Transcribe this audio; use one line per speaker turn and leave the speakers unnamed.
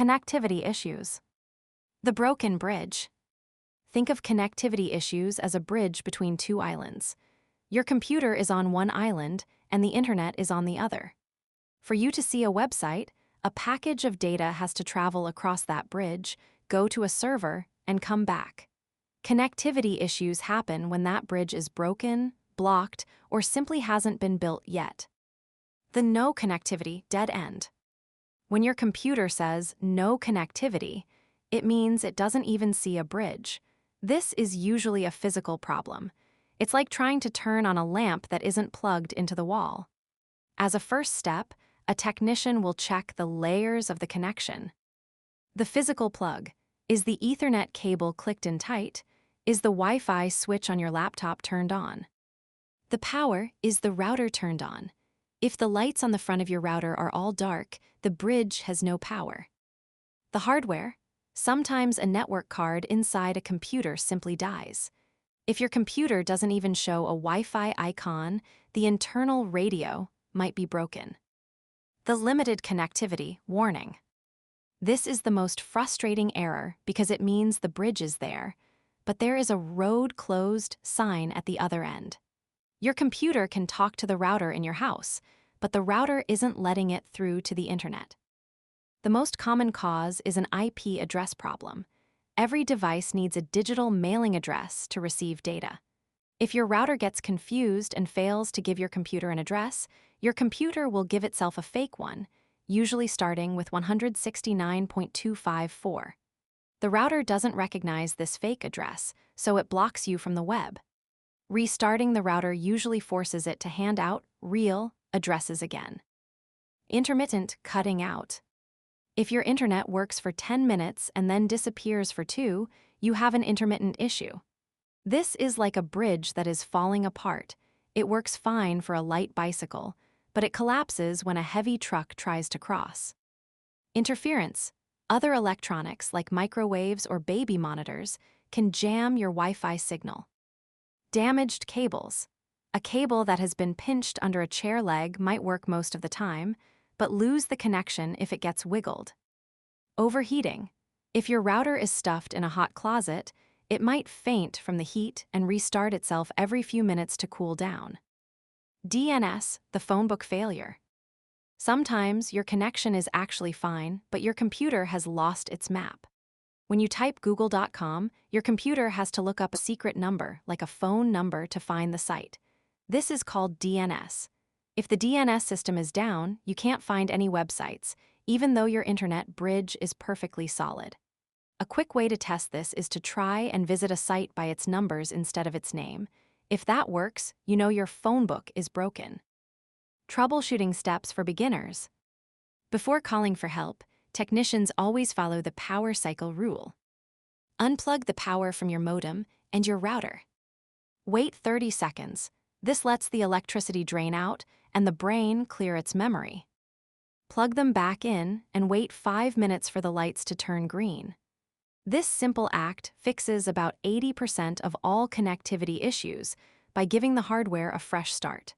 Connectivity issues. The broken bridge. Think of connectivity issues as a bridge between two islands. Your computer is on one island and the internet is on the other. For you to see a website, a package of data has to travel across that bridge, go to a server, and come back. Connectivity issues happen when that bridge is broken, blocked, or simply hasn't been built yet. The no connectivity dead end. When your computer says no connectivity, it means it doesn't even see a bridge. This is usually a physical problem. It's like trying to turn on a lamp that isn't plugged into the wall. As a first step, a technician will check the layers of the connection. The physical plug. Is the Ethernet cable clicked in tight? Is the Wi-Fi switch on your laptop turned on? The power. Is the router turned on? If the lights on the front of your router are all dark, the bridge has no power. The hardware. Sometimes a network card inside a computer simply dies. If your computer doesn't even show a Wi-Fi icon, the internal radio might be broken. The limited connectivity warning. This is the most frustrating error because it means the bridge is there, but there is a road closed sign at the other end. Your computer can talk to the router in your house, but the router isn't letting it through to the internet. The most common cause is an IP address problem. Every device needs a digital mailing address to receive data. If your router gets confused and fails to give your computer an address, your computer will give itself a fake one, usually starting with 169.254. The router doesn't recognize this fake address, so it blocks you from the web. Restarting the router usually forces it to hand out real addresses again. Intermittent cutting out. If your internet works for 10 minutes and then disappears for 2, you have an intermittent issue. This is like a bridge that is falling apart. It works fine for a light bicycle, but it collapses when a heavy truck tries to cross. Interference. Other electronics like microwaves or baby monitors can jam your Wi-Fi signal. Damaged cables. A cable that has been pinched under a chair leg might work most of the time, but lose the connection if it gets wiggled. Overheating. If your router is stuffed in a hot closet, it might faint from the heat and restart itself every few minutes to cool down. DNS, the phone book failure. Sometimes your connection is actually fine, but your computer has lost its map. When you type google.com, your computer has to look up a secret number, like a phone number, to find the site. This is called DNS. If the DNS system is down, you can't find any websites, even though your internet bridge is perfectly solid. A quick way to test this is to try and visit a site by its numbers instead of its name. If that works, you know your phone book is broken. Troubleshooting steps for beginners. Before calling for help, technicians always follow the power cycle rule. Unplug the power from your modem and your router. Wait 30 seconds. This lets the electricity drain out and the brain clear its memory. Plug them back in and wait 5 minutes for the lights to turn green. This simple act fixes about 80% of all connectivity issues by giving the hardware a fresh start.